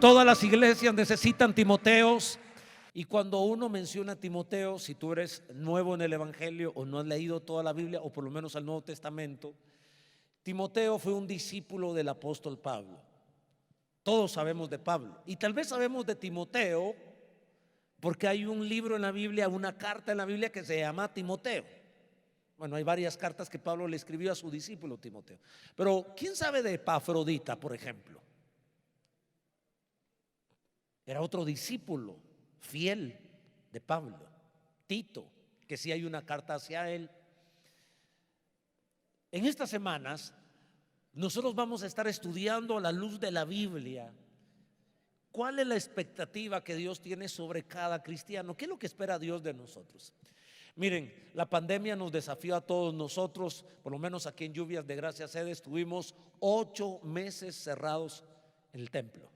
Todas las iglesias necesitan Timoteos. Y cuando uno menciona a Timoteo, si tú eres nuevo en el Evangelio o no has leído toda la Biblia o por lo menos el Nuevo Testamento, Timoteo fue un discípulo del apóstol Pablo. Todos sabemos de Pablo y tal vez sabemos de Timoteo porque hay un libro en la Biblia, una carta en la Biblia que se llama Timoteo. Bueno, hay varias cartas que Pablo le escribió a su discípulo Timoteo. Pero ¿quién sabe de Epafrodita, por ejemplo? Era otro discípulo fiel de Pablo. Tito, que sí hay una carta hacia él. En estas semanas nosotros vamos a estar estudiando a la luz de la Biblia cuál es la expectativa que Dios tiene sobre cada cristiano. ¿Qué es lo que espera Dios de nosotros? Miren, la pandemia nos desafió a todos nosotros. Por lo menos aquí en Lluvias de Gracia Sede estuvimos 8 meses cerrados en el templo.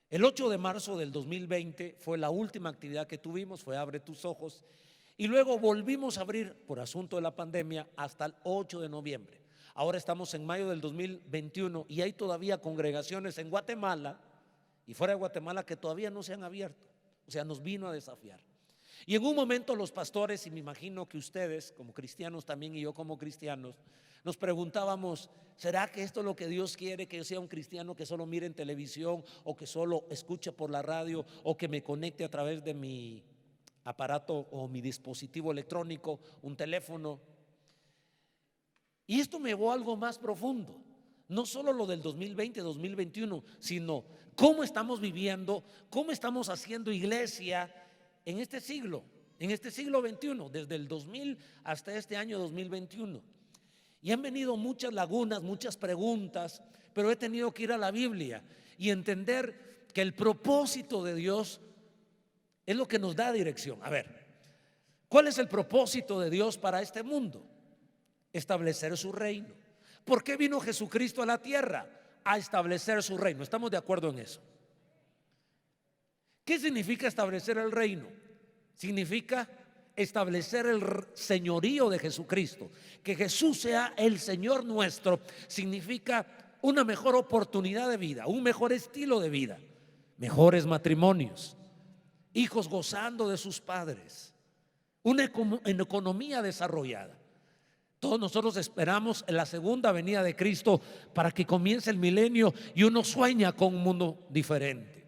El 8 de marzo del 2020 fue la última actividad que tuvimos, fue Abre tus ojos, y luego volvimos a abrir por asunto de la pandemia hasta el 8 de noviembre. Ahora estamos en mayo del 2021 y hay todavía congregaciones en Guatemala y fuera de Guatemala que todavía no se han abierto. O sea, nos vino a desafiar. Y en un momento los pastores, y me imagino que ustedes como cristianos también y yo como cristianos, nos preguntábamos, ¿será que esto es lo que Dios quiere? Que yo sea un cristiano que solo mire en televisión o que solo escuche por la radio o que me conecte a través de mi aparato o mi dispositivo electrónico, un teléfono. Y esto me llevó a algo más profundo. No solo lo del 2020, 2021, sino cómo estamos viviendo, cómo estamos haciendo iglesia en este siglo XXI, desde el 2000 hasta este año 2021. Y han venido muchas lagunas, muchas preguntas, pero he tenido que ir a la Biblia y entender que el propósito de Dios es lo que nos da dirección. A ver, ¿cuál es el propósito de Dios para este mundo? Establecer su reino. ¿Por qué vino Jesucristo a la tierra? A establecer su reino. ¿Estamos de acuerdo en eso? ¿Qué significa establecer el reino? Significa establecer el señorío de Jesucristo. Que Jesús sea el Señor nuestro significa una mejor oportunidad de vida, un mejor estilo de vida, mejores matrimonios, hijos gozando de sus padres, una economía desarrollada. Todos nosotros esperamos la segunda venida de Cristo para que comience el milenio y uno sueña con un mundo diferente.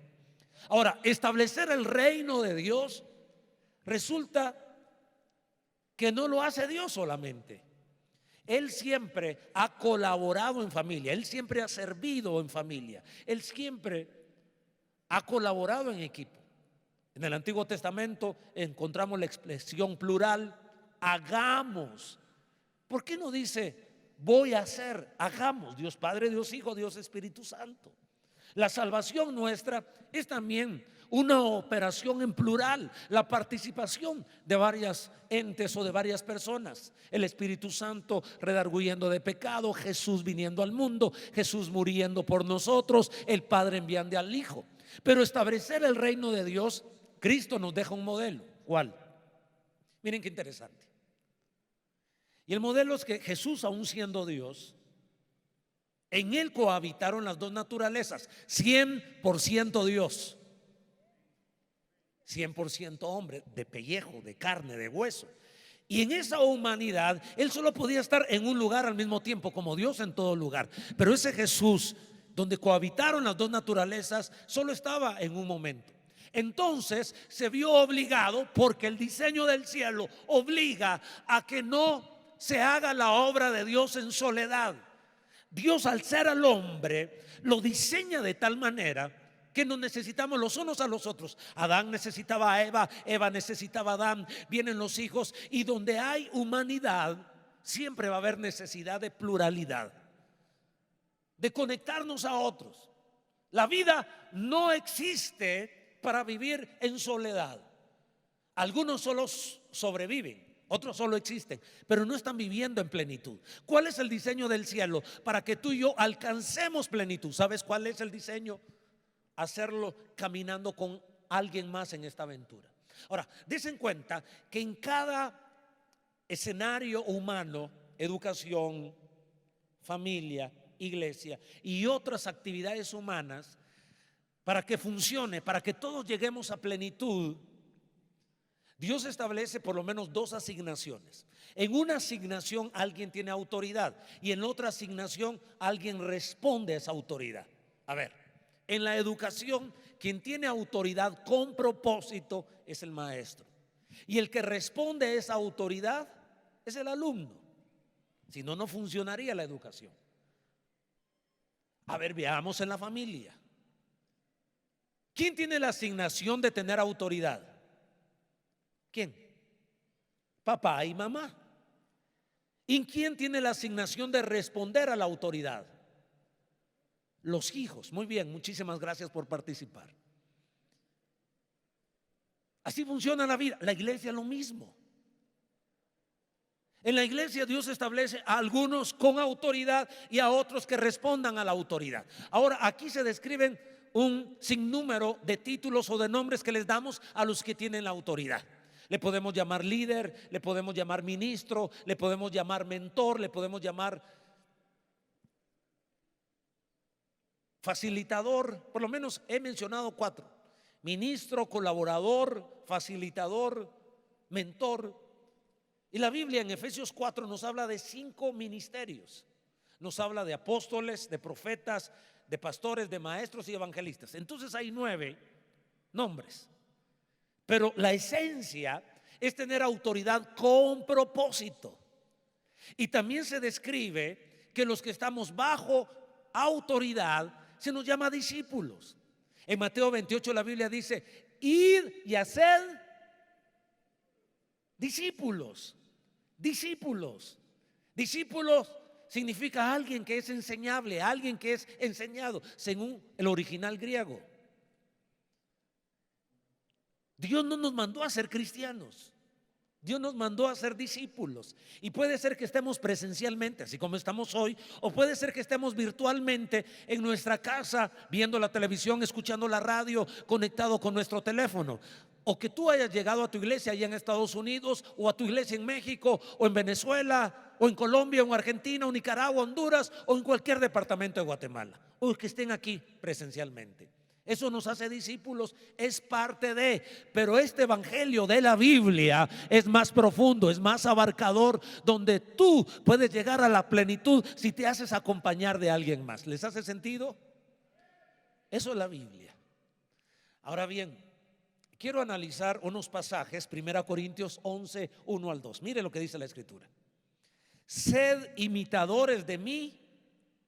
Ahora, establecer el reino de Dios resulta que no lo hace Dios solamente. Él siempre ha colaborado en familia, Él siempre ha servido en familia, Él siempre ha colaborado en equipo. En el Antiguo Testamento encontramos la expresión plural, hagamos. ¿Por qué no dice voy a hacer? Hagamos, Dios Padre, Dios Hijo, Dios Espíritu Santo. La salvación nuestra es también una operación en plural, la participación de varias entes o de varias personas. El Espíritu Santo redarguyendo de pecado, Jesús viniendo al mundo, Jesús muriendo por nosotros, el Padre enviando al Hijo. Pero establecer el reino de Dios, Cristo nos deja un modelo. ¿Cuál? Miren qué interesante. Y el modelo es que Jesús, aún siendo Dios, en Él cohabitaron las dos naturalezas, 100% Dios, 100% hombre, de pellejo, de carne, de hueso. Y en esa humanidad Él solo podía estar en un lugar al mismo tiempo, como Dios en todo lugar. Pero ese Jesús, donde cohabitaron las dos naturalezas, solo estaba en un momento. Entonces se vio obligado, porque el diseño del cielo obliga a que no se haga la obra de Dios en soledad. Dios, al ser al hombre, lo diseña de tal manera que nos necesitamos los unos a los otros. Adán necesitaba a Eva, Eva necesitaba a Adán, vienen los hijos, y donde hay humanidad siempre va a haber necesidad de pluralidad, de conectarnos a otros. La vida no existe para vivir en soledad. Algunos solo sobreviven, otros solo existen, pero no están viviendo en plenitud. ¿Cuál es el diseño del cielo? Para que tú y yo alcancemos plenitud. ¿Sabes cuál es el diseño? Hacerlo caminando con alguien más en esta aventura. Ahora, desen cuenta que en cada escenario humano, educación, familia, iglesia y otras actividades humanas, para que funcione, para que todos lleguemos a plenitud, Dios establece por lo menos dos asignaciones. En una asignación alguien tiene autoridad y en otra asignación alguien responde a esa autoridad. A ver, en la educación quien tiene autoridad con propósito es el maestro. Y el que responde a esa autoridad es el alumno. Si no, no funcionaría la educación. A ver, veamos en la familia. ¿Quién tiene la asignación de tener autoridad? ¿Quién? Papá y mamá. ¿Y quién tiene la asignación de responder a la autoridad? Los hijos. Muy bien, muchísimas gracias por participar. Así funciona la vida. La iglesia es lo mismo. En la iglesia Dios establece a algunos con autoridad y a otros que respondan a la autoridad. Ahora, aquí se describen un sinnúmero de títulos o de nombres que les damos a los que tienen la autoridad. Le podemos llamar líder, le podemos llamar ministro, le podemos llamar mentor, le podemos llamar facilitador. Por lo menos he mencionado 4: ministro, colaborador, facilitador, mentor. Y la Biblia en Efesios 4 nos habla de 5 ministerios. Nos habla de apóstoles, de profetas, de pastores, de maestros y evangelistas. Entonces hay 9 nombres. Pero la esencia es tener autoridad con propósito. Y también se describe que los que estamos bajo autoridad se nos llama discípulos. En Mateo 28 la Biblia dice: id y haced discípulos. Discípulos. Discípulos significa alguien que es enseñable, alguien que es enseñado, según el original griego. Dios no nos mandó a ser cristianos, Dios nos mandó a ser discípulos. Y puede ser que estemos presencialmente, así como estamos hoy, o puede ser que estemos virtualmente en nuestra casa, viendo la televisión, escuchando la radio, conectado con nuestro teléfono. O que tú hayas llegado a tu iglesia allá en Estados Unidos, o a tu iglesia en México, o en Venezuela, o en Colombia, o en Argentina, o Nicaragua, Honduras, o en cualquier departamento de Guatemala, o que estén aquí presencialmente. Eso nos hace discípulos, es parte de. Pero este evangelio de la Biblia es más profundo, es más abarcador, donde tú puedes llegar a la plenitud si te haces acompañar de alguien más. ¿Les hace sentido? Eso es la Biblia. Ahora bien, quiero analizar unos pasajes. 1 Corintios 11, 1 al 2. Mire lo que dice la Escritura: sed imitadores de mí.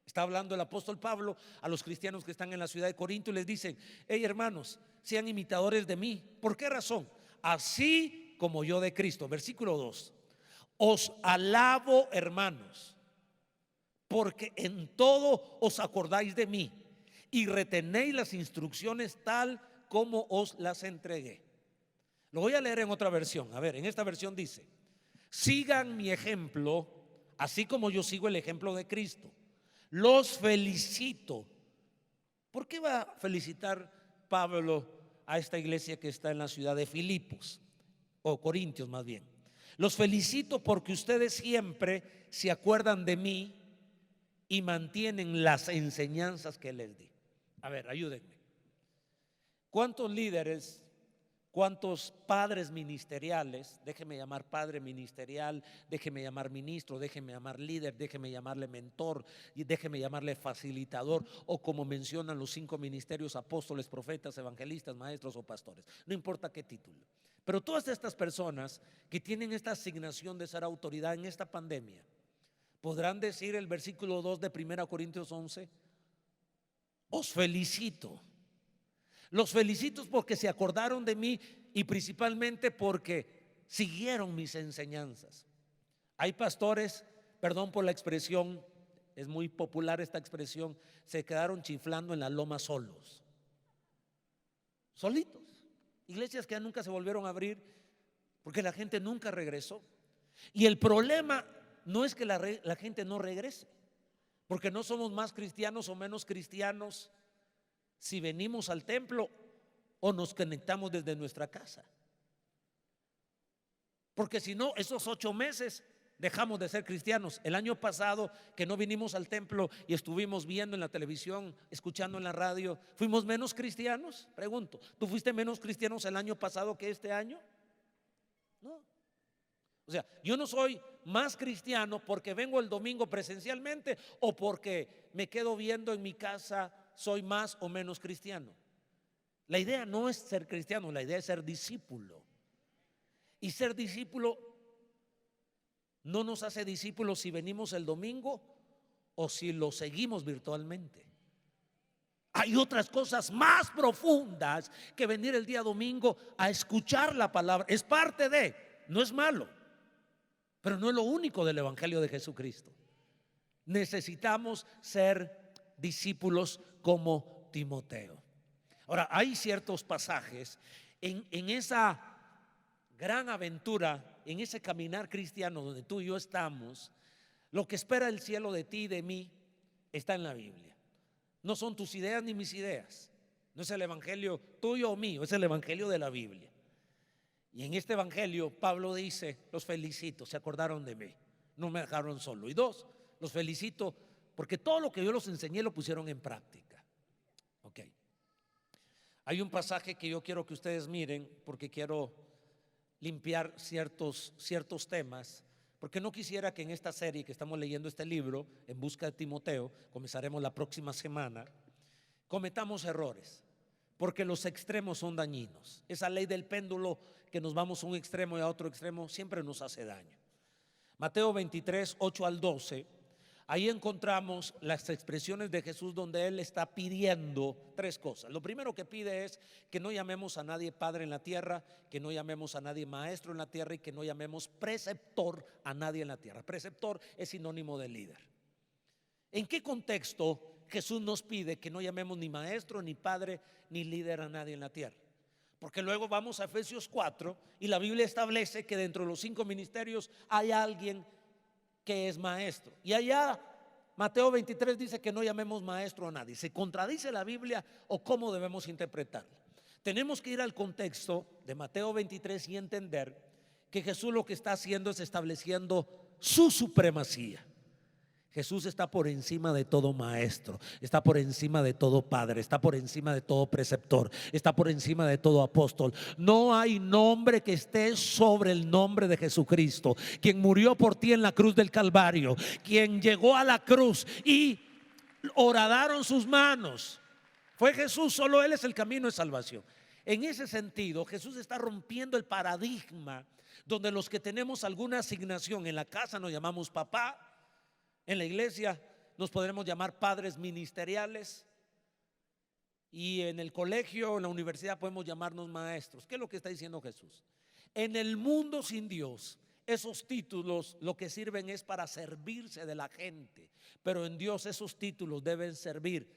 Está hablando el apóstol Pablo a los cristianos que están en la ciudad de Corinto y les dicen: hey hermanos, sean imitadores de mí. ¿Por qué razón? Así como yo de Cristo. Versículo 2: os alabo, hermanos, porque en todo os acordáis de mí y retenéis las instrucciones tal como os las entregué. Lo voy a leer en otra versión. A ver, en esta versión dice: sigan mi ejemplo, así como yo sigo el ejemplo de Cristo. Los felicito. ¿Por qué va a felicitar Pablo a esta iglesia que está en la ciudad de Filipos, o Corintios más bien? Los felicito porque ustedes siempre se acuerdan de mí y mantienen las enseñanzas que les di. A ver, ayúdenme. ¿Cuántos líderes, cuántos padres ministeriales, déjeme llamar padre ministerial, déjeme llamar ministro, déjeme llamar líder, déjeme llamarle mentor y déjeme llamarle facilitador, o como mencionan los 5 ministerios: apóstoles, profetas, evangelistas, maestros o pastores? No importa qué título. Pero todas estas personas que tienen esta asignación de ser autoridad en esta pandemia, podrán decir el versículo 2 de 1 Corintios 11: os felicito. Los felicito porque se acordaron de mí y principalmente porque siguieron mis enseñanzas. Hay pastores, perdón por la expresión, es muy popular esta expresión, se quedaron chiflando en la loma solos, solitos. Iglesias que ya nunca se volvieron a abrir porque la gente nunca regresó. Y el problema no es que la gente no regrese, porque no somos más cristianos o menos cristianos si venimos al templo o nos conectamos desde nuestra casa. Porque si no, esos 8 meses dejamos de ser cristianos? El año pasado que no vinimos al templo y estuvimos viendo en la televisión, escuchando en la radio, ¿fuimos menos cristianos? Pregunto, ¿tú fuiste menos cristianos el año pasado que este año? No. O sea, yo no soy más cristiano porque vengo el domingo presencialmente o porque me quedo viendo en mi casa, soy más o menos cristiano. La idea no es ser cristiano, la idea es ser discípulo. Y ser discípulo no nos hace discípulos si venimos el domingo o si lo seguimos virtualmente. Hay otras cosas más profundas que venir el día domingo a escuchar la palabra. Es parte de, no es malo, pero no es lo único del Evangelio de Jesucristo. Necesitamos ser discípulos como Timoteo. Ahora, hay ciertos pasajes en esa gran aventura, en ese caminar cristiano donde tú y yo estamos. Lo que espera el cielo de ti y de mí está en la Biblia. No son tus ideas ni mis ideas. No es el evangelio tuyo o mío, es el evangelio de la Biblia. Y en este evangelio Pablo dice: los felicito, se acordaron de mí, no me dejaron solo. Y dos, los felicito porque todo lo que yo los enseñé lo pusieron en práctica. Ok. Hay un pasaje que yo quiero que ustedes miren porque quiero limpiar ciertos temas, porque no quisiera que en esta serie que estamos leyendo este libro, En busca de Timoteo, comenzaremos la próxima semana, cometamos errores, porque los extremos son dañinos. Esa ley del péndulo, que nos vamos a un extremo y a otro extremo, siempre nos hace daño. Mateo 23, 8 al 12. Ahí encontramos las expresiones de Jesús donde Él está pidiendo tres cosas. Lo primero que pide es que no llamemos a nadie padre en la tierra, que no llamemos a nadie maestro en la tierra y que no llamemos preceptor a nadie en la tierra. Preceptor es sinónimo de líder. ¿En qué contexto Jesús nos pide que no llamemos ni maestro, ni padre, ni líder a nadie en la tierra? Porque luego vamos a Efesios 4 y la Biblia establece que dentro de los 5 ministerios hay alguien que es maestro. Y allá Mateo 23 dice que no llamemos maestro a nadie. ¿Se contradice la Biblia o cómo debemos interpretarla? Tenemos que ir al contexto de Mateo 23 y entender que Jesús lo que está haciendo es estableciendo su supremacía. Jesús está por encima de todo maestro, está por encima de todo padre, está por encima de todo preceptor, está por encima de todo apóstol. No hay nombre que esté sobre el nombre de Jesucristo, quien murió por ti en la cruz del Calvario, quien llegó a la cruz y horadaron sus manos. Fue Jesús, solo Él es el camino de salvación. En ese sentido, Jesús está rompiendo el paradigma donde los que tenemos alguna asignación en la casa nos llamamos papá. En la iglesia nos podremos llamar padres ministeriales y en el colegio, en la universidad podemos llamarnos maestros. ¿Qué es lo que está diciendo Jesús? En el mundo sin Dios, esos títulos lo que sirven es para servirse de la gente, pero en Dios esos títulos deben servir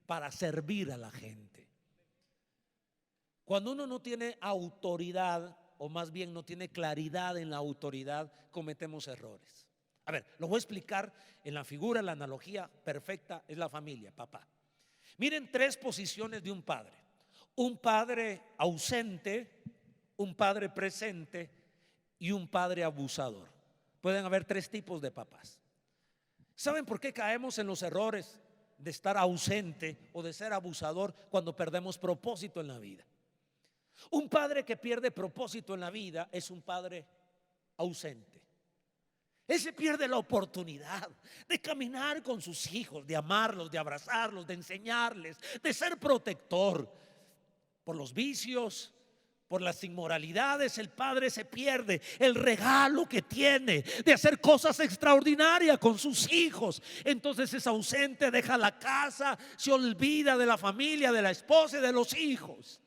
para servir a la gente. Cuando uno no tiene autoridad, o más bien no tiene claridad en la autoridad, cometemos errores. A ver, lo voy a explicar en la figura, la analogía perfecta es la familia, papá. Miren 3 posiciones de un padre: un padre ausente, un padre presente y un padre abusador. Pueden haber 3 tipos de papás. ¿Saben por qué caemos en los errores de estar ausente o de ser abusador cuando perdemos propósito en la vida? Un padre que pierde propósito en la vida es un padre ausente. Ese pierde la oportunidad de caminar con sus hijos, de amarlos, de abrazarlos, de enseñarles, de ser protector. Por los vicios, por las inmoralidades, el padre se pierde el regalo que tiene de hacer cosas extraordinarias con sus hijos. Entonces es ausente, deja la casa, se olvida de la familia, de la esposa y de los hijos.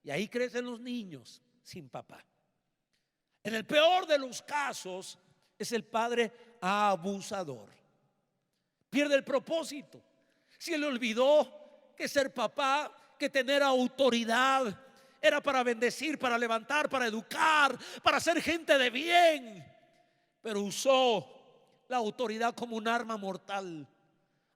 Y ahí crecen los niños sin papá. En el peor de los casos es el padre abusador. Pierde el propósito. Se le olvidó que ser papá, que tener autoridad era para bendecir, para levantar, para educar, para ser gente de bien. Pero usó la autoridad como un arma mortal.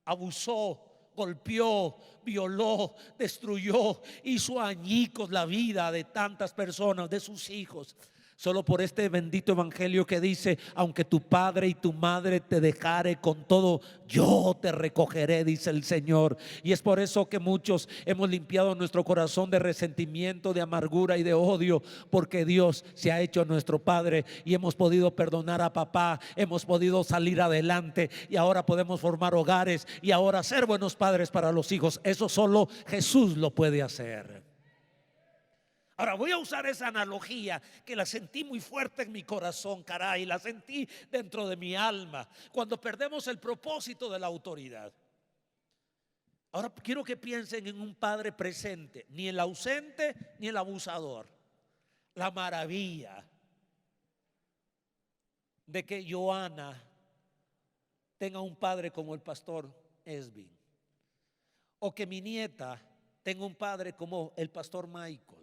Abusó, golpeó, violó, destruyó, hizo añicos la vida de tantas personas, de sus hijos. Solo por este bendito evangelio que dice: aunque tu padre y tu madre te dejare, con todo yo te recogeré, dice el Señor. Y es por eso que muchos hemos limpiado nuestro corazón de resentimiento, de amargura y de odio, porque Dios se ha hecho nuestro Padre y hemos podido perdonar a papá, hemos podido salir adelante y ahora podemos formar hogares y ahora ser buenos padres para los hijos. Eso solo Jesús lo puede hacer. Ahora voy a usar esa analogía que la sentí muy fuerte en mi corazón, caray, la sentí dentro de mi alma, cuando perdemos el propósito de la autoridad. Ahora quiero que piensen en un padre presente, ni el ausente ni el abusador. La maravilla de que Joana tenga un padre como el pastor Esvin, o que mi nieta tenga un padre como el pastor Michael.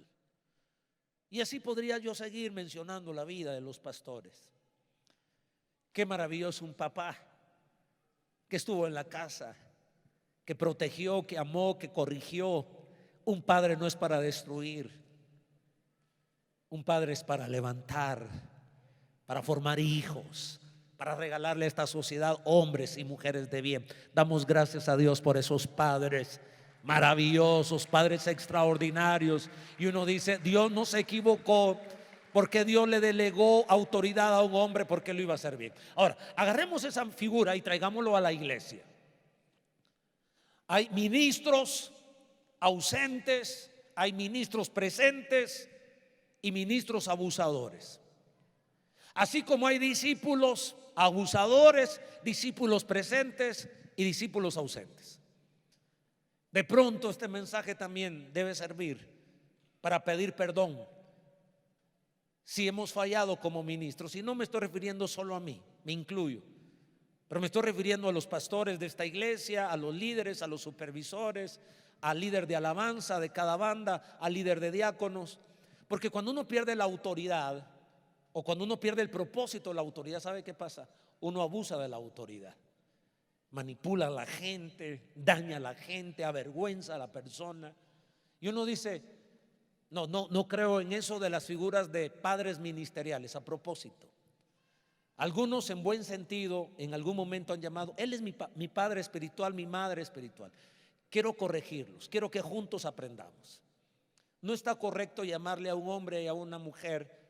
Y así podría yo seguir mencionando la vida de los pastores. Qué maravilloso un papá que estuvo en la casa, que protegió, que amó, que corrigió. Un padre no es para destruir, un padre es para levantar, para formar hijos, para regalarle a esta sociedad hombres y mujeres de bien. Damos gracias a Dios por esos padres maravillosos, padres extraordinarios. Y uno dice: Dios no se equivocó, porque Dios le delegó autoridad a un hombre porque lo iba a hacer bien. Ahora, agarremos esa figura y traigámoslo a la iglesia. Hay ministros ausentes, hay ministros presentes y ministros abusadores. Así como hay discípulos abusadores, discípulos presentes y discípulos ausentes. De pronto este mensaje también debe servir para pedir perdón si hemos fallado como ministros. Y no me estoy refiriendo solo a mí, me incluyo, pero me estoy refiriendo a los pastores de esta iglesia, a los líderes, a los supervisores, al líder de alabanza de cada banda, al líder de diáconos. Porque cuando uno pierde la autoridad, o cuando uno pierde el propósito de la autoridad, ¿sabe qué pasa? Uno abusa de la autoridad. Manipula a la gente, daña a la gente, avergüenza a la persona. Y uno dice: no creo en eso de las figuras de padres ministeriales. A propósito, algunos en buen sentido en algún momento han llamado: él es mi padre espiritual, mi madre espiritual. Quiero corregirlos, quiero que juntos aprendamos. No está correcto llamarle a un hombre y a una mujer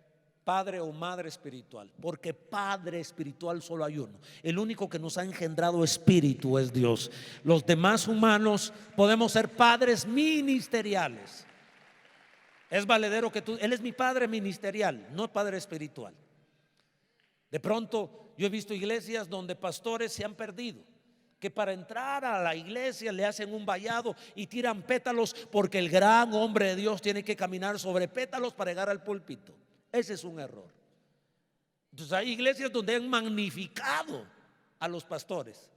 padre o madre espiritual, porque padre espiritual solo hay uno. El único que nos ha engendrado espíritu es Dios. Los demás humanos podemos ser padres ministeriales. Es valedero que él es mi padre ministerial, no padre espiritual. De pronto yo he visto iglesias donde pastores se han perdido, que para entrar a la iglesia le hacen un vallado y tiran pétalos, porque el gran hombre de Dios tiene que caminar sobre pétalos para llegar al púlpito. Ese es un error. Entonces hay iglesias donde han magnificado a los pastores,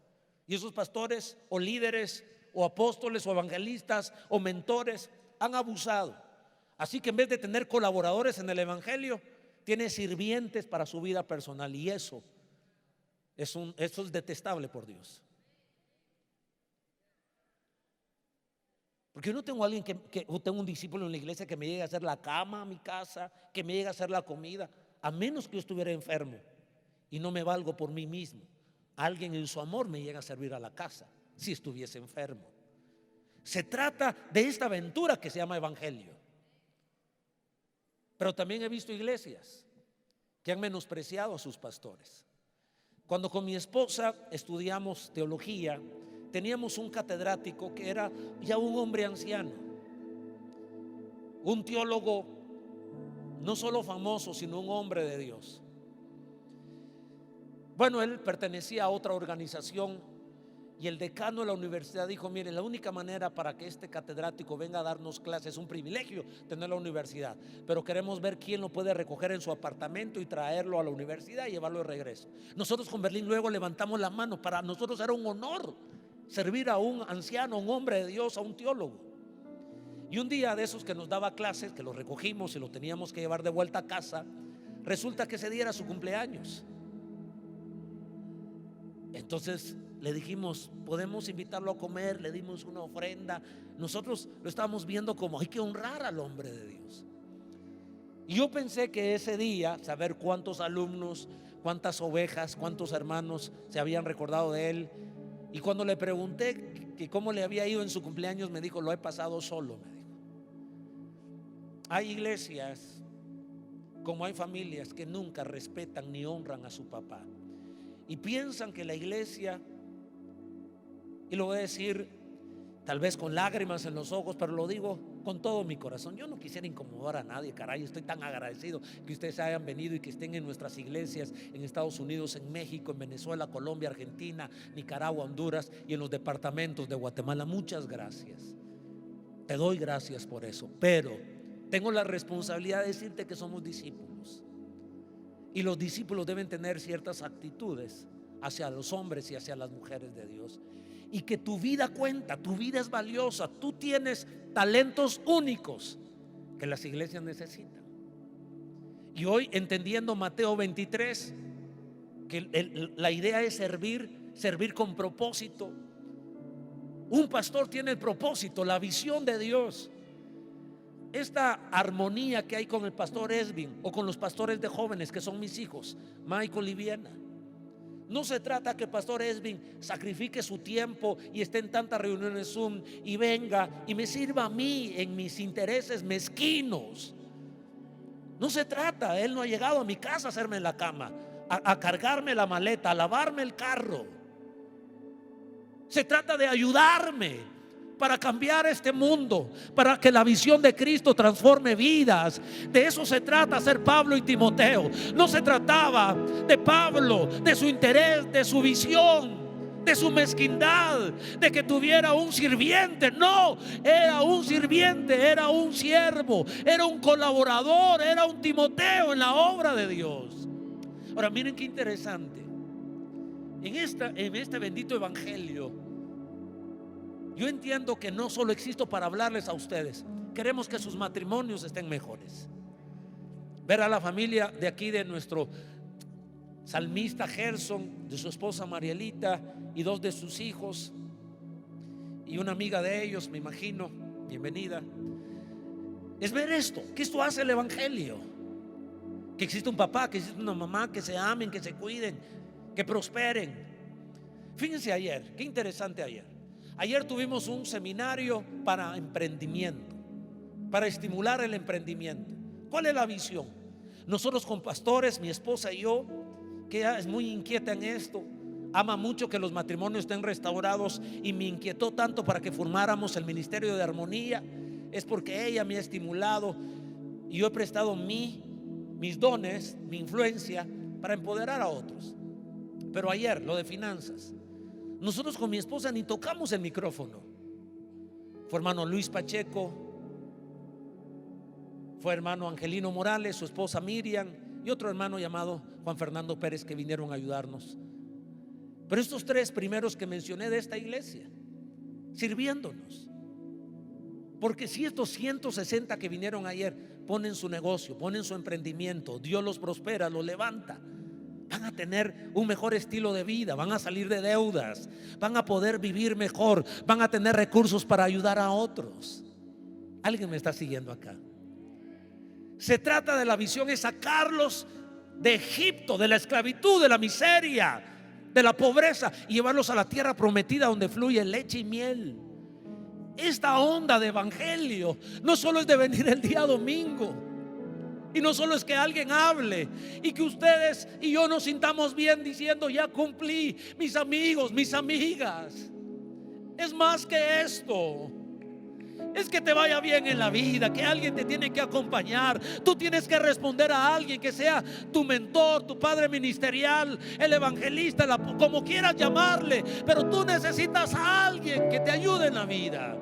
y esos pastores o líderes o apóstoles o evangelistas o mentores han abusado. Así que en vez de tener colaboradores en el evangelio, tiene sirvientes para su vida personal, y eso es detestable por Dios. Porque yo no tengo a alguien tengo un discípulo en la iglesia que me llegue a hacer la cama a mi casa, que me llegue a hacer la comida, a menos que yo estuviera enfermo y no me valgo por mí mismo. Alguien en su amor me llega a servir a la casa si estuviese enfermo. Se trata de esta aventura que se llama evangelio. Pero también he visto iglesias que han menospreciado a sus pastores. Cuando con mi esposa estudiamos teología, teníamos un catedrático que era ya un hombre anciano, un teólogo no solo famoso, sino un hombre de Dios. Bueno, él pertenecía a otra organización, y el decano de la universidad dijo: miren, la única manera para que este catedrático venga a darnos clases, es un privilegio tener la universidad, pero queremos ver quién lo puede recoger en su apartamento y traerlo a la universidad y llevarlo de regreso. Nosotros con Berlín luego levantamos la mano. Para nosotros era un honor servir a un anciano, a un hombre de Dios, a un teólogo. Y un día de esos que nos daba clases, que lo recogimos y lo teníamos que llevar de vuelta a casa, resulta que ese día era su cumpleaños. Entonces le dijimos: podemos invitarlo a comer. Le dimos una ofrenda. Nosotros lo estábamos viendo como hay que honrar al hombre de Dios. Y yo pensé que ese día, saber cuántos alumnos, cuántas ovejas, cuántos hermanos se habían recordado de él. Y cuando le pregunté que cómo le había ido en su cumpleaños, me dijo: lo he pasado solo, me dijo. Hay iglesias, como hay familias, que nunca respetan ni honran a su papá, y piensan que la iglesia, y lo voy a decir tal vez con lágrimas en los ojos, pero lo digo con todo mi corazón, yo no quisiera incomodar a nadie, caray. Estoy tan agradecido que ustedes hayan venido y que estén en nuestras iglesias en Estados Unidos, en México, en Venezuela, Colombia, Argentina, Nicaragua, Honduras y en los departamentos de Guatemala. Muchas gracias, te doy gracias por eso, pero tengo la responsabilidad de decirte que somos discípulos, y los discípulos deben tener ciertas actitudes hacia los hombres y hacia las mujeres de Dios, y que tu vida cuenta, tu vida es valiosa. Tú tienes talentos únicos que las iglesias necesitan. Y hoy, entendiendo Mateo 23, que la idea es servir con propósito. Un pastor tiene el propósito, la visión de Dios. Esta armonía que hay con el pastor Esvin o con los pastores de jóvenes que son mis hijos, Michael y Viena. No se trata que pastor Esvin sacrifique su tiempo y esté en tantas reuniones Zoom y venga y me sirva a mí en mis intereses mezquinos. No se trata, él no ha llegado a mi casa a hacerme la cama, a cargarme la maleta, a lavarme el carro. Se trata de ayudarme para cambiar este mundo, para que la visión de Cristo transforme vidas. De eso se trata ser Pablo y Timoteo. No se trataba de Pablo, de su interés, de su visión, de su mezquindad, de que tuviera un sirviente. No, era un sirviente, era un siervo, era un colaborador, era un Timoteo en la obra de Dios. Ahora miren qué interesante. En este bendito evangelio, yo entiendo que no solo existo para hablarles a ustedes. Queremos que sus matrimonios estén mejores. Ver a la familia de aquí, de nuestro salmista Gerson, de su esposa Marielita y dos de sus hijos y una amiga de ellos, me imagino, bienvenida. Es ver esto, que esto hace el evangelio. Que existe un papá, que existe una mamá, que se amen, que se cuiden, que prosperen. Fíjense ayer, qué interesante ayer. Ayer tuvimos un seminario para emprendimiento, para estimular el emprendimiento. ¿Cuál es la visión? Nosotros con pastores, mi esposa y yo, que ella es muy inquieta en esto, ama mucho que los matrimonios estén restaurados, y me inquietó tanto para que formáramos el Ministerio de Armonía, es porque ella me ha estimulado y yo he prestado mis dones, mi influencia para empoderar a otros. Pero ayer, lo de finanzas, nosotros con mi esposa ni tocamos el micrófono. Fue hermano Luis Pacheco, fue hermano Angelino Morales, su esposa Miriam y otro hermano llamado Juan Fernando Pérez, que vinieron a ayudarnos. Pero estos tres primeros que mencioné de esta iglesia, sirviéndonos. Porque si estos 160 que vinieron ayer ponen su negocio, ponen su emprendimiento, Dios los prospera, los levanta, van a tener un mejor estilo de vida, van a salir de deudas, van a poder vivir mejor, van a tener recursos para ayudar a otros. ¿Alguien me está siguiendo acá? Se trata de la visión, es sacarlos de Egipto, de la esclavitud, de la miseria, de la pobreza, y llevarlos a la tierra prometida donde fluye leche y miel. Esta onda de evangelio no solo es de venir el día domingo, y no solo es que alguien hable y que ustedes y yo nos sintamos bien diciendo: ya cumplí, mis amigos, mis amigas. Es más que esto. Es que te vaya bien en la vida, que alguien te tiene que acompañar. Tú tienes que responder a alguien que sea tu mentor, tu padre ministerial, el evangelista, como quieras llamarle. Pero tú necesitas a alguien que te ayude en la vida,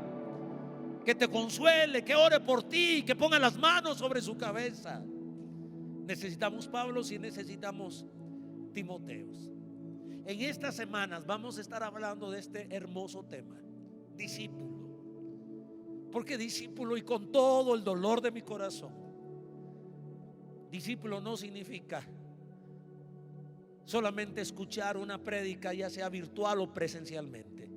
que te consuele, que ore por ti, que ponga las manos sobre su cabeza. Necesitamos Pablos y necesitamos Timoteos. En estas semanas vamos a estar hablando de este hermoso tema: discípulo. Porque discípulo, y con todo el dolor de mi corazón, discípulo no significa solamente escuchar una prédica, ya sea virtual o presencialmente.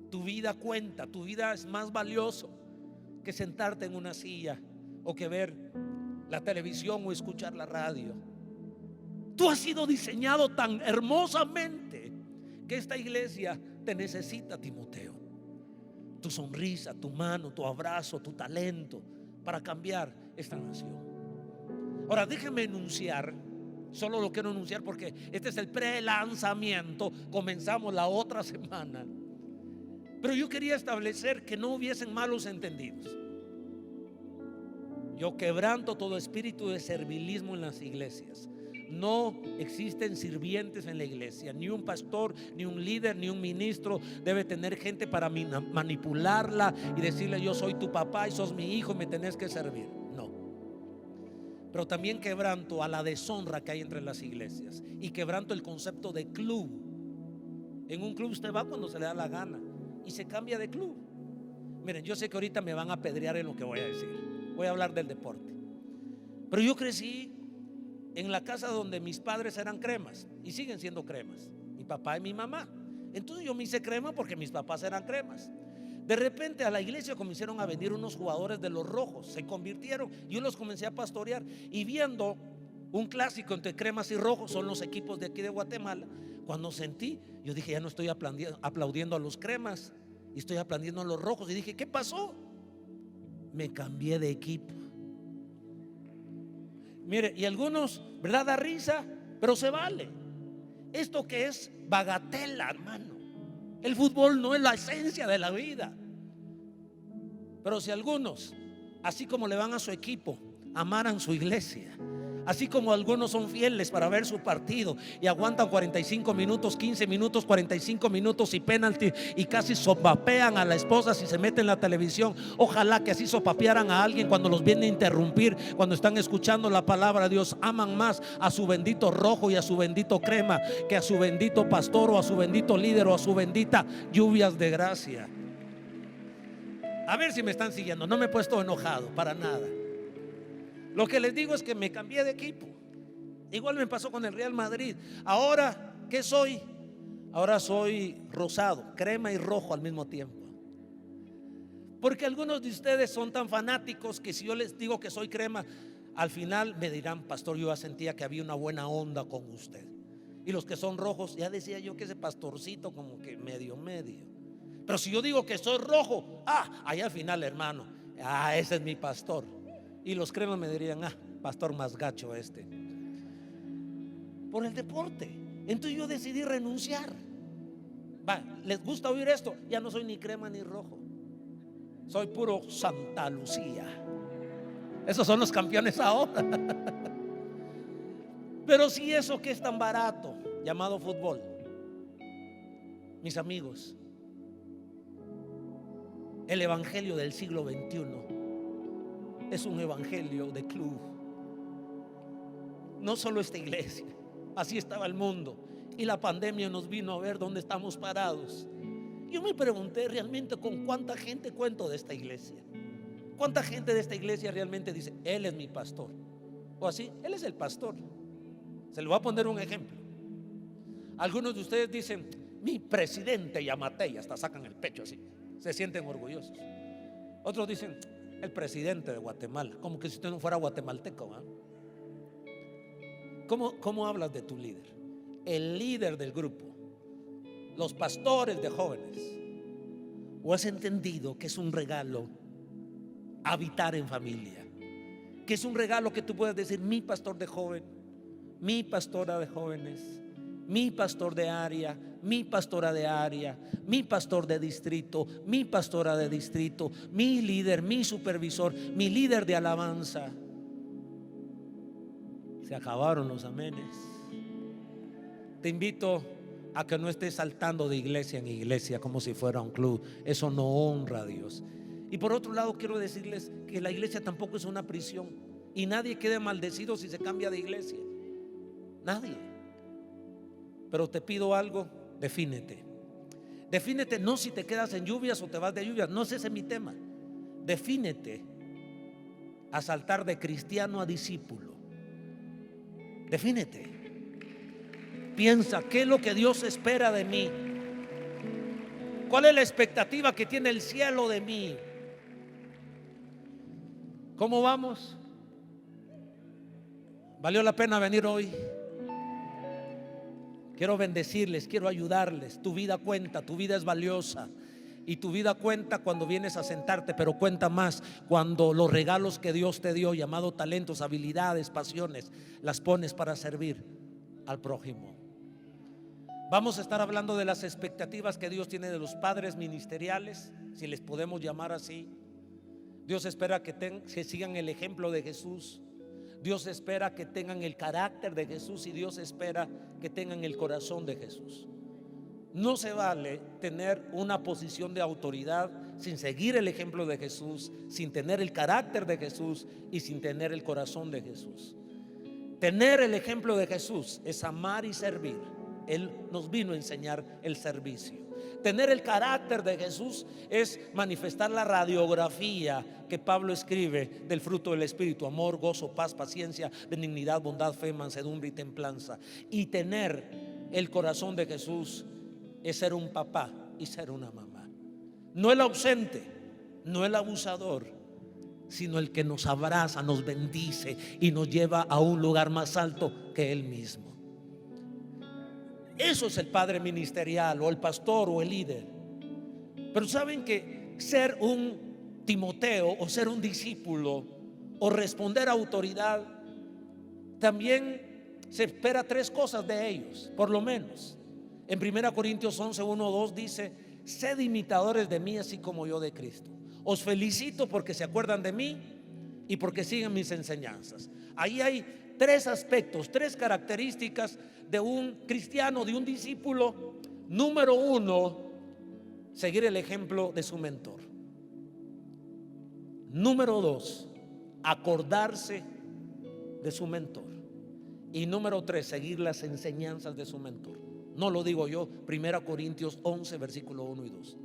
Tu vida cuenta, tu vida es más valioso que sentarte en una silla o que ver la televisión o escuchar la radio. Tú has sido diseñado tan hermosamente que esta iglesia te necesita, Timoteo. Tu sonrisa, tu mano, tu abrazo, tu talento para cambiar esta nación. Ahora déjeme enunciar, solo lo quiero enunciar porque este es el pre-lanzamiento, comenzamos la otra semana. Pero yo quería establecer que no hubiesen malos entendidos. Yo quebranto todo espíritu de servilismo en las iglesias. No existen sirvientes en la iglesia. Ni un pastor, ni un líder, ni un ministro debe tener gente para manipularla y decirle: yo soy tu papá y sos mi hijo y me tenés que servir. No. Pero también quebranto a la deshonra que hay entre las iglesias. Y quebranto el concepto de club. En un club usted va cuando se le da la gana y se cambia de club. Miren, yo sé que ahorita me van a apedrear en lo que voy a decir. Voy a hablar del deporte. Pero yo crecí en la casa donde mis padres eran cremas y siguen siendo cremas, mi papá y mi mamá. Entonces yo me hice crema porque mis papás eran cremas. De repente a la iglesia comenzaron a venir unos jugadores de los rojos, se convirtieron, yo los comencé a pastorear y viendo un clásico entre cremas y rojos, son los equipos de aquí de Guatemala. Cuando sentí, yo dije: ya no estoy aplaudiendo a los cremas y estoy aplaudiendo a los rojos. Y dije: ¿qué pasó? Me cambié de equipo. Mire, y algunos, ¿verdad?, da risa, pero se vale. Esto que es bagatela, hermano. El fútbol no es la esencia de la vida. Pero si algunos, así como le van a su equipo, amaran su iglesia, así como algunos son fieles para ver su partido y aguantan 45 minutos, 15 minutos, 45 minutos y penalti, y casi sopapean a la esposa si se mete en la televisión. Ojalá que así sopapearan a alguien cuando los viene a interrumpir, cuando están escuchando la palabra de Dios. Aman más a su bendito rojo y a su bendito crema que a su bendito pastor o a su bendito líder o a su bendita lluvias de gracia. A ver si me están siguiendo. No me he puesto enojado para nada. Lo que les digo es que me cambié de equipo. Igual me pasó con el Real Madrid. Ahora, ¿qué soy? Ahora soy rosado, crema y rojo al mismo tiempo. Porque algunos de ustedes son tan fanáticos que si yo les digo que soy crema, al final me dirán: pastor, yo ya sentía que había una buena onda con usted. Y los que son rojos, ya decía yo que ese pastorcito como que medio. Pero si yo digo que soy rojo, ahí al final, hermano, ese es mi pastor. Y los cremas me dirían: pastor más gacho este. Por el deporte. Entonces yo decidí renunciar. ¿Les gusta oír esto? Ya no soy ni crema ni rojo. Soy puro Santa Lucía. Esos son los campeones ahora. Pero si eso que es tan barato, llamado fútbol, mis amigos, el evangelio del siglo XXI es un evangelio de club. No solo esta iglesia, así estaba el mundo. Y la pandemia nos vino a ver dónde estamos parados. Yo me pregunté realmente con cuánta gente cuento de esta iglesia. ¿Cuánta gente de esta iglesia realmente dice: él es mi pastor? O así: él es el pastor. Se le voy a poner un ejemplo. Algunos de ustedes dicen: mi presidente Yamatei, y hasta sacan el pecho así, se sienten orgullosos. Otros dicen: el presidente de Guatemala, como que si usted no fuera guatemalteco, ¿eh? ¿Cómo hablas de tu líder? El líder del grupo, los pastores de jóvenes. ¿O has entendido que es un regalo habitar en familia? Que es un regalo que tú puedas decir: mi pastor de joven, mi pastora de jóvenes, mi pastor de área, mi pastora de área, mi pastor de distrito, mi pastora de distrito, mi líder, mi supervisor, mi líder de alabanza. Se acabaron los amenes. Te invito a que no estés saltando de iglesia en iglesia como si fuera un club. Eso no honra a Dios. Y por otro lado, quiero decirles que la iglesia tampoco es una prisión, y nadie quede maldecido si se cambia de iglesia. Nadie. Pero te pido algo: defínete. Defínete, no si te quedas en lluvias o te vas de lluvias. No, ese es mi tema. Defínete a saltar de cristiano a discípulo. Defínete. Piensa: ¿qué es lo que Dios espera de mí? ¿Cuál es la expectativa que tiene el cielo de mí? ¿Cómo vamos? ¿Valió la pena venir hoy? Quiero bendecirles, quiero ayudarles. Tu vida cuenta, tu vida es valiosa. Y tu vida cuenta cuando vienes a sentarte, pero cuenta más cuando los regalos que Dios te dio, llamado talentos, habilidades, pasiones, las pones para servir al prójimo. Vamos a estar hablando de las expectativas que Dios tiene de los padres ministeriales, si les podemos llamar así. Dios espera que sigan el ejemplo de Jesús. Dios espera que tengan el carácter de Jesús y Dios espera que tengan el corazón de Jesús. No se vale tener una posición de autoridad sin seguir el ejemplo de Jesús, sin tener el carácter de Jesús y sin tener el corazón de Jesús. Tener el ejemplo de Jesús es amar y servir. Él nos vino a enseñar el servicio. Tener el carácter de Jesús es manifestar la radiografía que Pablo escribe del fruto del Espíritu: amor, gozo, paz, paciencia, benignidad, bondad, fe, mansedumbre y templanza. Y tener el corazón de Jesús es ser un papá y ser una mamá. No el ausente, no el abusador, sino el que nos abraza, nos bendice y nos lleva a un lugar más alto que Él mismo. Eso es el padre ministerial o el pastor o el líder. Pero saben que ser un Timoteo o ser un discípulo o responder a autoridad, también se espera 3 cosas de ellos, por lo menos. En 1 Corintios 11, 1, 2 dice: sed imitadores de mí así como yo de Cristo. Os felicito porque se acuerdan de mí y porque siguen mis enseñanzas. Ahí hay 3 aspectos, 3 características de un cristiano, de un discípulo. Número 1, seguir el ejemplo de su mentor. Número 2, acordarse de su mentor. Y número 3, seguir las enseñanzas de su mentor. No lo digo yo, 1 Corintios 11, versículo 1 y 2.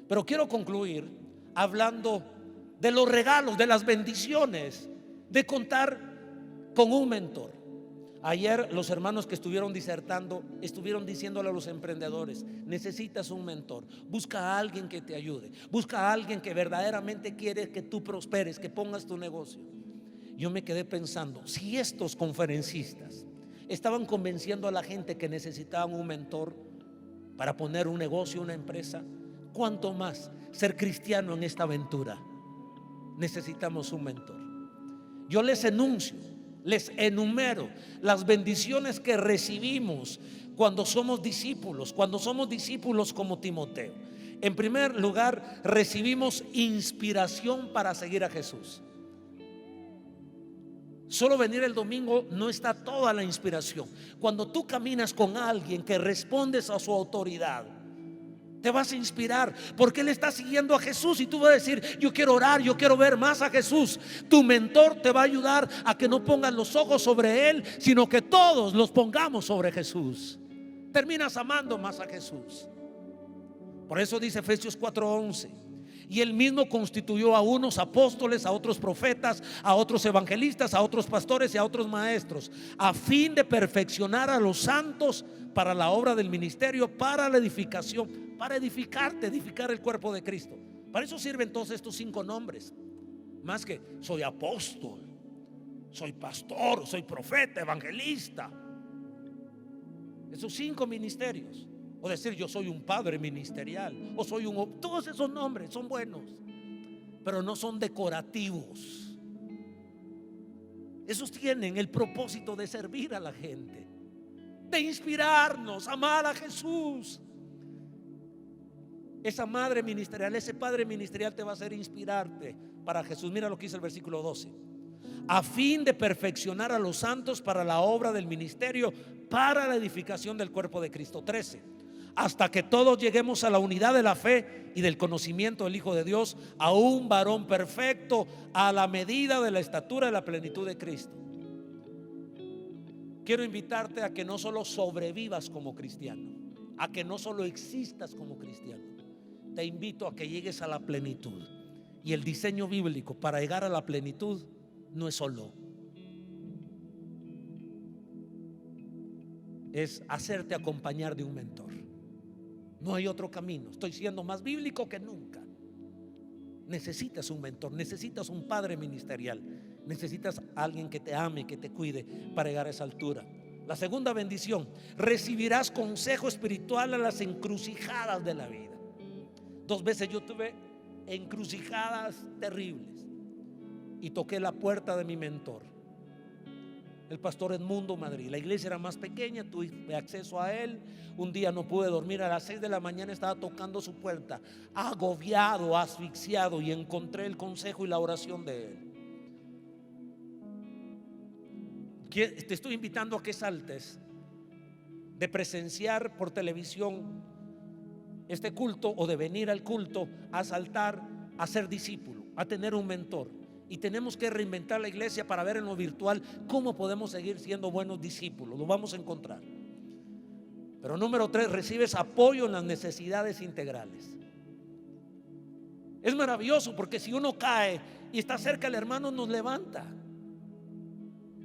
Pero quiero concluir hablando de los regalos, de las bendiciones de contar con un mentor. Ayer los hermanos que estuvieron disertando estuvieron diciéndole a los emprendedores: necesitas un mentor, busca a alguien que te ayude, busca a alguien que verdaderamente quiere que tú prosperes, que pongas tu negocio. Yo me quedé pensando, si estos conferencistas estaban convenciendo a la gente que necesitaban un mentor para poner un negocio, una empresa, ¿cuánto más ser cristiano en esta aventura? Necesitamos un mentor. Yo les enuncio, les enumero las bendiciones que recibimos cuando somos discípulos como Timoteo. En primer lugar, recibimos inspiración para seguir a Jesús. Solo venir el domingo no está toda la inspiración. Cuando tú caminas con alguien que respondes a su autoridad, te vas a inspirar porque él está siguiendo a Jesús y tú vas a decir: yo quiero orar, yo quiero ver más a Jesús. Tu mentor te va a ayudar a que no pongas los ojos sobre él, sino que todos los pongamos sobre Jesús. Terminas amando más a Jesús. Por eso dice Efesios 4:11: y él mismo constituyó a unos apóstoles, a otros profetas, a otros evangelistas, a otros pastores y a otros maestros, a fin de perfeccionar a los santos para la obra del ministerio, para la edificación, para edificar el cuerpo de Cristo. Para eso sirven todos estos 5 nombres. Más que soy apóstol, soy pastor, soy profeta, evangelista. Esos 5 ministerios. O decir yo soy un padre ministerial, o soy todos esos nombres son buenos, pero no son decorativos. Esos tienen el propósito de servir a la gente, de inspirarnos a amar a Jesús. Esa madre ministerial, ese padre ministerial te va a hacer inspirarte para Jesús. Mira lo que dice el versículo 12: a fin de perfeccionar a los santos para la obra del ministerio, para la edificación del cuerpo de Cristo. 13: hasta que todos lleguemos a la unidad de la fe y del conocimiento del Hijo de Dios, a un varón perfecto, a la medida de la estatura de la plenitud de Cristo. Quiero invitarte a que no solo sobrevivas como cristiano, a que no solo existas como cristiano. Te invito a que llegues a la plenitud. Y el diseño bíblico para llegar a la plenitud no es solo, es hacerte acompañar de un mentor. No hay otro camino. Estoy siendo más bíblico que nunca. Necesitas un mentor, necesitas un padre ministerial Necesitas a alguien que te ame, que te cuide para llegar a esa altura. La segunda bendición: recibirás consejo espiritual a las encrucijadas de la vida. 2 veces yo tuve encrucijadas terribles y toqué la puerta de mi mentor, el pastor Edmundo Madrid. La iglesia era más pequeña, tuve acceso a él. Un día no pude dormir, a las 6 de la mañana estaba tocando su puerta, agobiado, asfixiado, y encontré el consejo y la oración de él. Te estoy invitando a que saltes de presenciar por televisión este culto o de venir al culto, a saltar a ser discípulo, a tener un mentor. Y tenemos que reinventar la iglesia para ver en lo virtual cómo podemos seguir siendo buenos discípulos. Lo vamos a encontrar. Pero número 3, recibes apoyo en las necesidades integrales. Es maravilloso porque si uno cae y está cerca el hermano, nos levanta.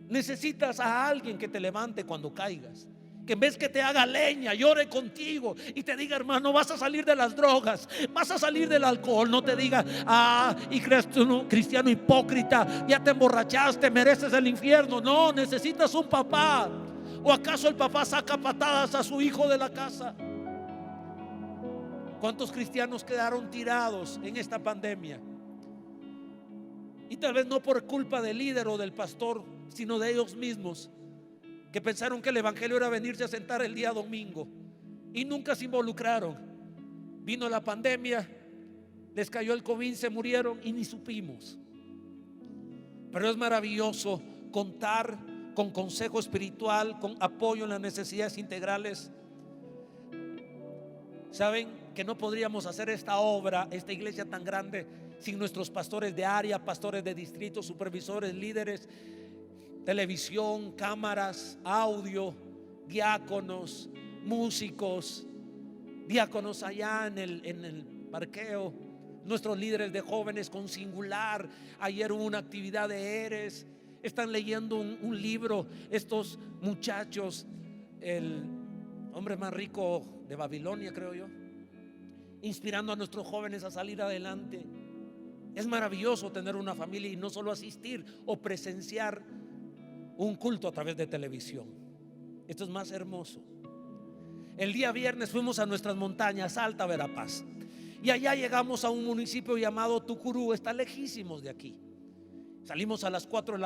Necesitas a alguien que te levante cuando caigas, que en vez que te haga leña, llore contigo y te diga: hermano, vas a salir de las drogas, vas a salir del alcohol. No te diga: y cristiano hipócrita, ya te emborrachaste, mereces el infierno. No, necesitas un papá. ¿O acaso el papá saca patadas a su hijo de la casa? ¿Cuántos cristianos quedaron tirados en esta pandemia? Y tal vez no por culpa del líder o del pastor, sino de ellos mismos, que pensaron que el evangelio era venirse a sentar el día domingo y nunca se involucraron. Vino la pandemia, les cayó el COVID, se murieron y ni supimos. Pero es maravilloso contar con consejo espiritual, con apoyo en las necesidades integrales. Saben que no podríamos hacer esta obra, esta iglesia tan grande, sin nuestros pastores de área, pastores de distrito, supervisores, líderes, televisión, cámaras, audio, diáconos, músicos, diáconos allá en el parqueo, nuestros líderes de jóvenes con Singular. Ayer hubo una actividad de Eres. Están leyendo un libro estos muchachos, el hombre más rico de Babilonia, creo yo, inspirando a nuestros jóvenes a salir adelante. Es maravilloso tener una familia y no solo asistir o presenciar un culto a través de televisión. Esto es más hermoso. El día viernes fuimos a nuestras montañas, Alta Verapaz, y allá llegamos a un municipio llamado Tucurú. Está lejísimos de aquí. Salimos a las 4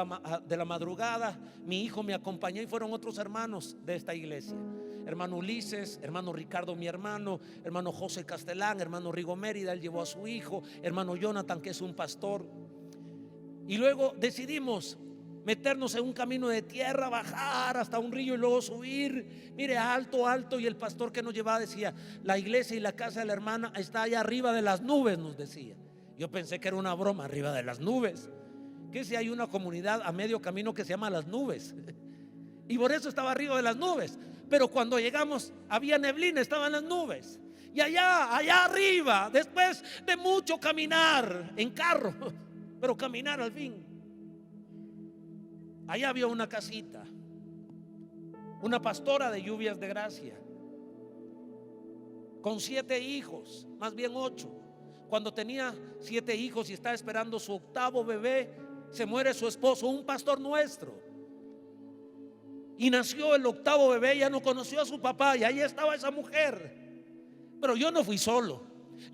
de la madrugada. Mi hijo me acompañó y fueron otros hermanos de esta iglesia: hermano Ulises, hermano Ricardo, mi hermano José Castelán, hermano Rigo Mérida, él llevó a su hijo, hermano Jonathan, que es un pastor. Y luego decidimos meternos en un camino de tierra, bajar hasta un río y luego subir. Mire, alto, alto. Y el pastor que nos llevaba decía: la iglesia y la casa de la hermana está allá arriba de las nubes, nos decía. Yo pensé que era una broma, arriba de las nubes. Que si hay una comunidad a medio camino que se llama Las Nubes, y por eso estaba arriba de las nubes. Pero cuando llegamos había neblina, estaban las nubes. Y allá arriba, después de mucho caminar en carro, pero caminar al fin, allá había una casita, una pastora de Lluvias de Gracia, con 7 hijos, más bien 8. Cuando tenía 7 hijos y estaba esperando su 8º bebé, se muere su esposo, un pastor nuestro, y nació el 8º bebé. Ya no conoció a su papá y ahí estaba esa mujer. Pero yo no fui solo,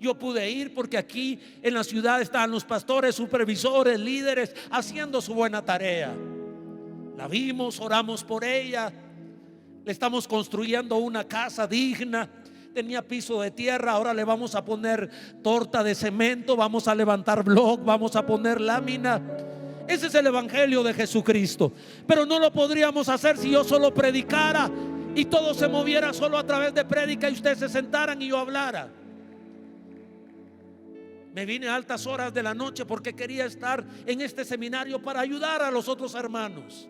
yo pude ir porque aquí en la ciudad estaban los pastores, supervisores, líderes haciendo su buena tarea. La vimos, oramos por ella. Le estamos construyendo una casa digna. Tenía piso de tierra, ahora le vamos a poner torta de cemento, vamos a levantar bloc, vamos a poner lámina. Ese es el evangelio de Jesucristo. Pero no lo podríamos hacer si yo solo predicara y todo se moviera solo a través de prédica y ustedes se sentaran y yo hablara. Me vine a altas horas de la noche porque quería estar en este seminario para ayudar a los otros hermanos.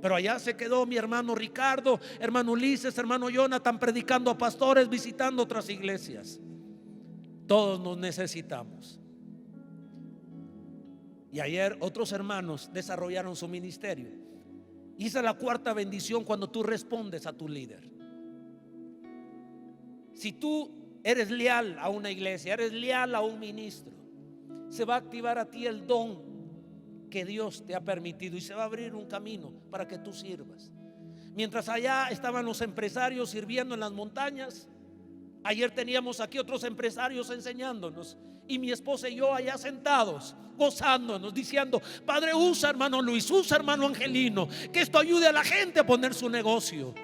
Pero allá se quedó mi hermano Ricardo, hermano Ulises, hermano Jonathan, predicando a pastores, visitando otras iglesias. Todos nos necesitamos. Y ayer otros hermanos desarrollaron su ministerio. Y esa es la 4ª bendición cuando tú respondes a tu líder. Si tú eres leal a una iglesia, eres leal a un ministro, se va a activar a ti el don que Dios te ha permitido y se va a abrir un camino para que tú sirvas. Mientras allá estaban los empresarios sirviendo en las montañas, ayer teníamos aquí otros empresarios enseñándonos, y mi esposa y yo allá sentados gozándonos, diciendo: Padre, usa hermano Luis, usa hermano Angelino, que esto ayude a la gente a poner su negocio.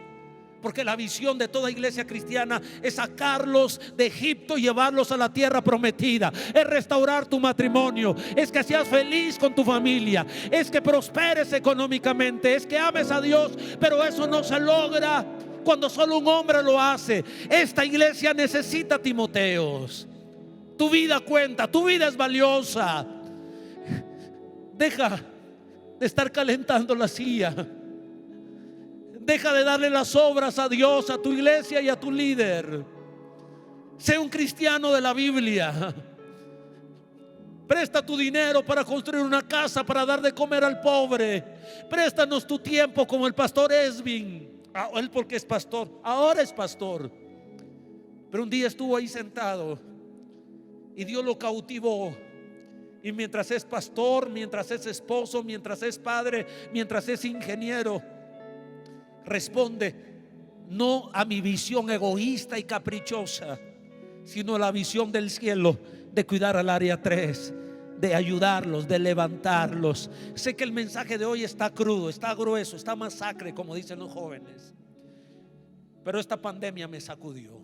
Porque la visión de toda iglesia cristiana es sacarlos de Egipto y llevarlos a la tierra prometida. Es restaurar tu matrimonio, es que seas feliz con tu familia, es que prosperes económicamente, es que ames a Dios. Pero eso no se logra cuando solo un hombre lo hace. Esta iglesia necesita Timoteos. Tu vida cuenta, tu vida es valiosa. Deja de estar calentando la silla. Deja de darle las obras a Dios, a tu iglesia y a tu líder. Sé un cristiano de la Biblia. Presta tu dinero para construir una casa, para dar de comer al pobre. Préstanos tu tiempo como el pastor Esvin. Él porque es pastor, ahora es pastor. Pero un día estuvo ahí sentado y Dios lo cautivó. Y mientras es pastor, mientras es esposo, mientras es padre, mientras es ingeniero, responde no a mi visión egoísta y caprichosa, sino a la visión del cielo de cuidar al área 3, de ayudarlos, de levantarlos. Sé que el mensaje de hoy está crudo, está grueso, está masacre, como dicen los jóvenes, pero esta pandemia me sacudió.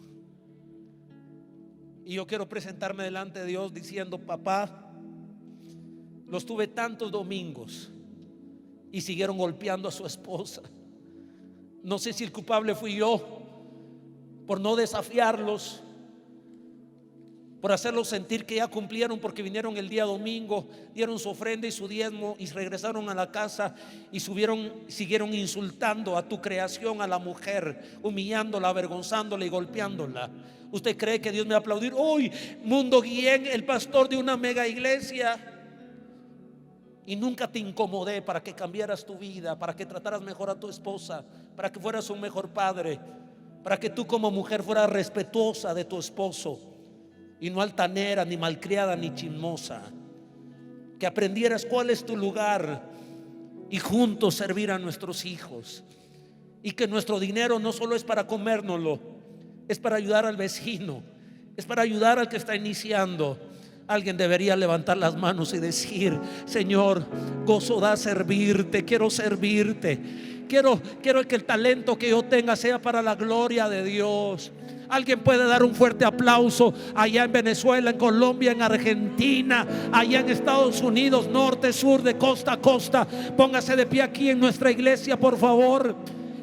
Y yo quiero presentarme delante de Dios diciendo: papá, los tuve tantos domingos y siguieron golpeando a su esposa. No sé si el culpable fui yo por no desafiarlos, por hacerlos sentir que ya cumplieron, porque vinieron el día domingo, dieron su ofrenda y su diezmo y regresaron a la casa y siguieron insultando a tu creación, a la mujer, humillándola, avergonzándola y golpeándola. ¿Usted cree que Dios me va a aplaudir hoy? Mundo Guillén, el pastor de una mega iglesia, y nunca te incomodé para que cambiaras tu vida, para que trataras mejor a tu esposa, para que fueras un mejor padre, para que tú como mujer fueras respetuosa de tu esposo y no altanera, ni malcriada, ni chismosa. Que aprendieras cuál es tu lugar y juntos servir a nuestros hijos. Y que nuestro dinero no solo es para comérnoslo, es para ayudar al vecino, es para ayudar al que está iniciando. Alguien debería levantar las manos y decir: Señor, gozo da servirte, quiero servirte. Quiero que el talento que yo tenga sea para la gloria de Dios. Alguien puede dar un fuerte aplauso allá en Venezuela, en Colombia, en Argentina, allá en Estados Unidos, norte, sur, de costa a costa. Póngase de pie aquí en nuestra iglesia, por favor.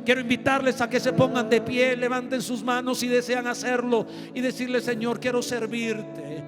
Quiero invitarles a que se pongan de pie, levanten sus manos si desean hacerlo y decirle: Señor, quiero servirte.